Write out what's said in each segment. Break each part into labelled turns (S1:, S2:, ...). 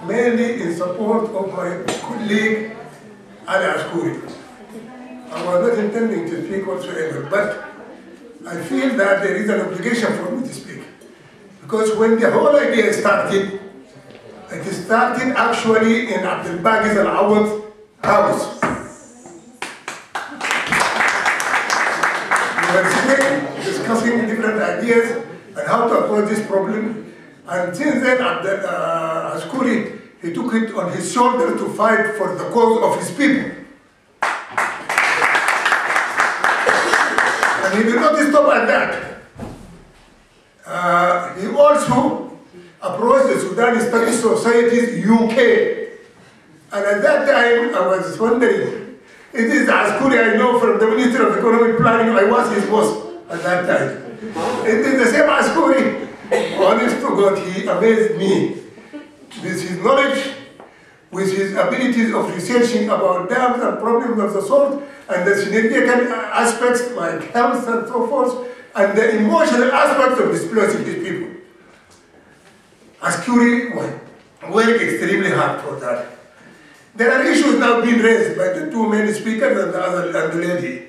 S1: mainly in support of my colleague Ali Askouri. I was not intending to speak whatsoever, but I feel that there is an obligation for me to speak. Because when the whole idea started, it started actually in Abdel Baghis Al-Awad's house. We were sitting, discussing different ideas and how to approach this problem. And since then, Abdel Askouri, he took it on his shoulder to fight for the cause of his people. And he did not stop at that. He also approached the Sudan Studies Society's UK. And at that time, I was wondering, it is Askouri I know from the Ministry of Economic Planning. I was his boss at that time. It is the same Askouri. Honest to God, he amazed me with his knowledge, with his abilities of researching about dams and problems of the sort, and the synergical aspects like health and so forth, and the emotional aspects of displacing his people. Askouri worked extremely hard for that. There are issues now being raised by the two main speakers and the lady.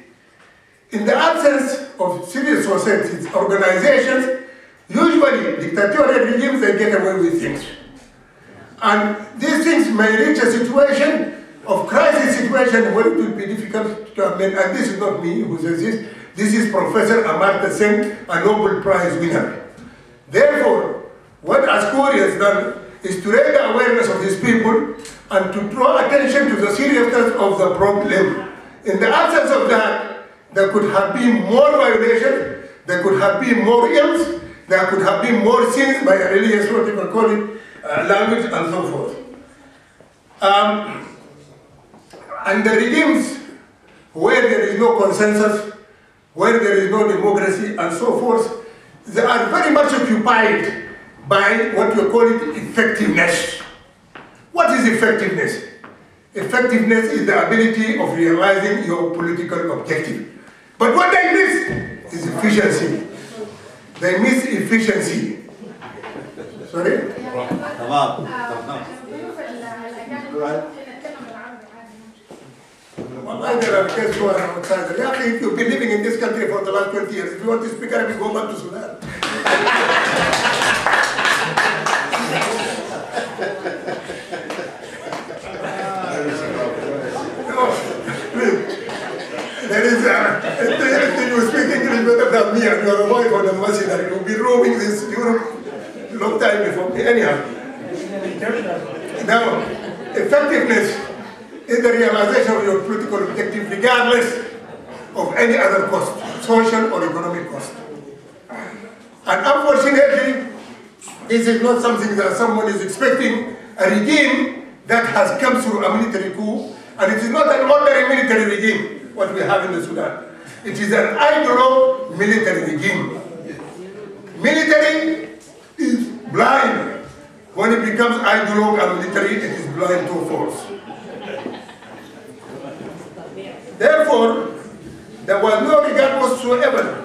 S1: In the absence of civil society organizations, usually dictatorial regimes, they get away with things. And these things may reach a situation of crisis situation where it will be difficult to amend. And this is not me who says this. This is Professor Amartya Sen, a Nobel Prize winner. Therefore, what Askouri has done is to raise the awareness of his people and to draw attention to the seriousness of the problem. In the absence of that, there could have been more violations, there could have been more ills, there could have been more sins by a religious, whatever call it, language and so forth. And the regimes where there is no consensus, where there is no democracy and so forth, they are very much occupied by what you call it effectiveness. What is effectiveness? Effectiveness is the ability of realizing your political objective. But what they miss is efficiency. They miss efficiency. Sorry? Well, there are kids who are outside. If you've been living in this country for the last 20 years, if you want to speak Arabic, go back to Sudan. There is you speak English better than me, and you are a wife on a mercenary. You'll be roaming this Europe a long time before me. Anyhow. Now, effectiveness is the realization of your political objective regardless of any other cost, social or economic cost. And unfortunately, this is not something that someone is expecting. A regime that has come through a military coup, and it is not an ordinary military regime, what we have in the Sudan. It is an ideologue military regime. Military is blind. When it becomes ideologue and military, it is blind to force. Therefore, there was no regard whatsoever.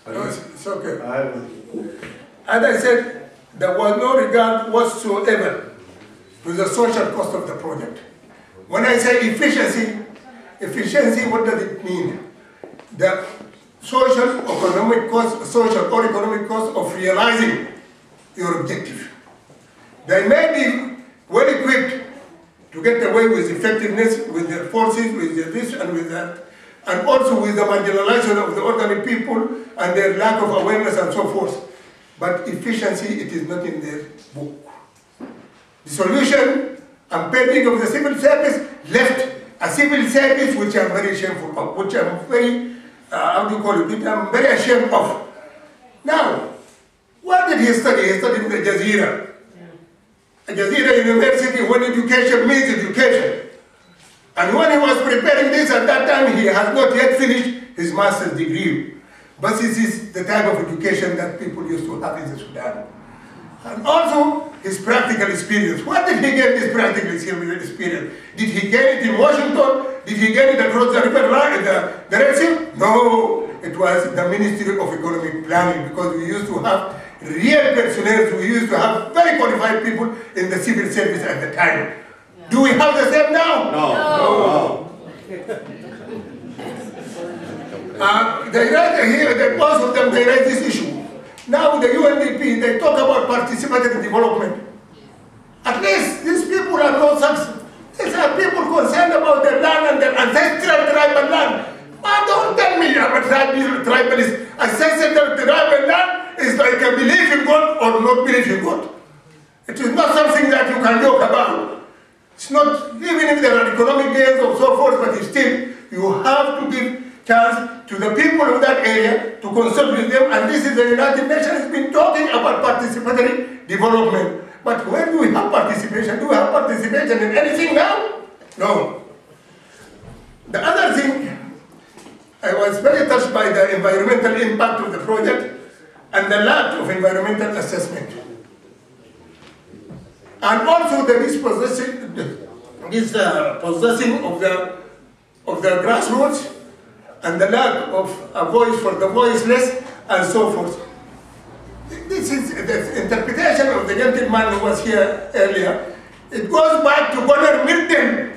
S1: It's okay. As I said, there was no regard whatsoever to the social cost of the project. When I say efficiency, what does it mean? The social or economic cost of realizing your objective. They may be well equipped to get away with effectiveness, with their forces, with their this and with that, and also with the marginalization of the ordinary people and their lack of awareness and so forth. But efficiency, it is not in their book. The solution and pending of the civil service left a civil service which I'm very shameful of, which I'm very, how do you call it, which I'm very ashamed of. Now, what did he study? He studied in the Jazeera. A Jazeera University, when education means education. And when he was preparing this at that time, he has not yet finished his master's degree. But this is the type of education that people used to have in the Sudan. And also, his practical experience. What did he get this practical experience? Did he get it in Washington? Did he get it across the river, the Red Sea? No, it was the Ministry of Economic Planning, because we used to have real personnel. We used to have very qualified people in the civil service at the time. Yeah. Do we have the same now? No. They write here, most of them, they raise this issue. Now the UNDP, they talk about participatory development. At least these people are not such. These are people concerned about their land and their ancestral tribal land. But don't tell me I'm a tribalist. Ancestral tribal land is like a belief in God or not belief in God. It is not something that you can joke about. It's not, even if there are economic gains or so forth, but still, you have to give chance to the people of that area to consult with them, and this is the United Nations has been talking about participatory development. But where do we have participation? Do we have participation in anything now? No. The other thing, I was very touched by the environmental impact of the project and the lack of environmental assessment. And also the possessing of the grassroots and the lack of a voice for the voiceless and so forth. This is the interpretation of the gentleman who was here earlier. It goes back to Gunnar Milton,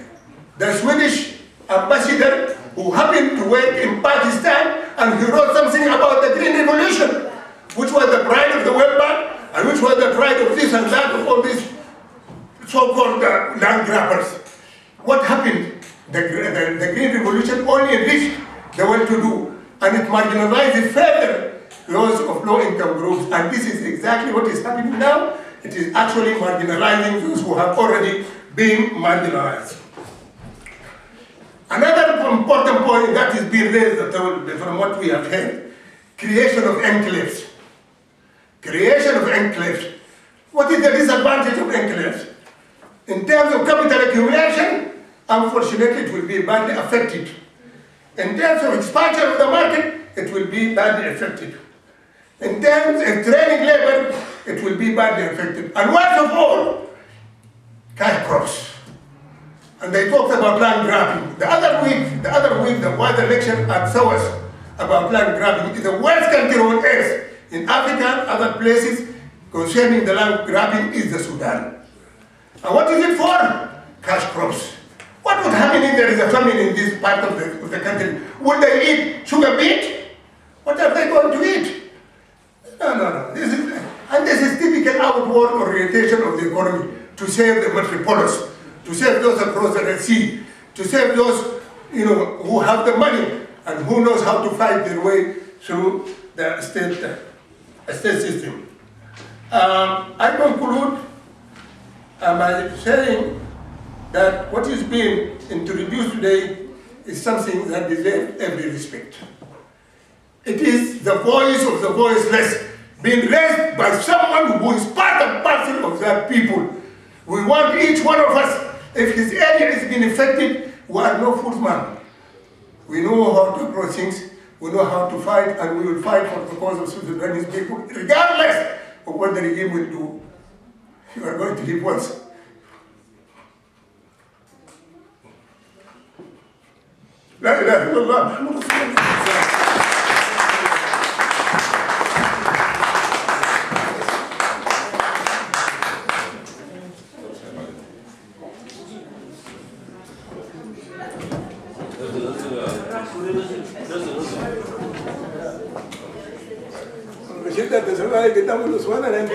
S1: the Swedish ambassador who happened to work in Pakistan, and he wrote something about the Green Revolution, which was the pride of the World Bank, and which was the pride of this and that, of all these so-called land grabbers. What happened? The Green Revolution only enriched the well-to-do, and it marginalized further those of low-income groups, and this is exactly what is happening now. It is actually marginalizing those who have already been marginalized. Another important point that is being raised from what we have heard, creation of enclaves. Creation of enclaves. What is the disadvantage of enclaves? In terms of capital accumulation, unfortunately it will be badly affected. In terms of expansion of the market, it will be badly affected. In terms of training labor, it will be badly affected. And worst of all, cash crops. And they talked about land grabbing. The other week, there was a lecture at SOAS about land grabbing. It's the worst country on earth. In Africa and other places concerning the land grabbing is the Sudan. And what is it for? Cash crops. What would happen if there is a famine in this part of the country? Would they eat sugar beet? What are they going to eat? No. This is typical outward orientation of the economy to save the metropolis, to save those across the Red Sea, to save those who have the money and who knows how to fight their way through the state system. I conclude by saying that what is being introduced today is something that deserves every respect. It is the voice of the voiceless being raised by someone who is part and parcel of that people. We want each one of us, if his area is being affected, we are no footman. We know how to approach things, we know how to fight, and we will fight for the cause of Sudanese people, regardless of what the regime will do. You are going to live once. La ilaha illallah. Que estamos los suenan en mi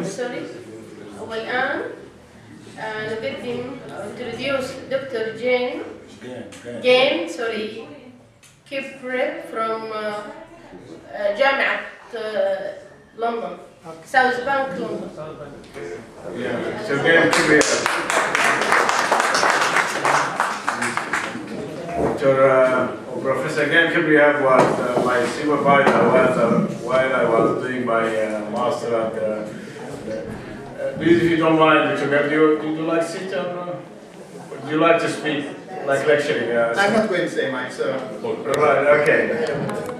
S2: sorry. والآن نقدم introduce Dr. Jane Kipré from جامعة London, South Bank, London.
S3: Yeah, so Jane Kipré. Professor Jane Kipré was my supervisor while I was doing my master at please, if you don't mind, do you like to sit down? Would you like to speak? Like lecturing.
S4: I'm not going to say much, so.
S3: Right, okay.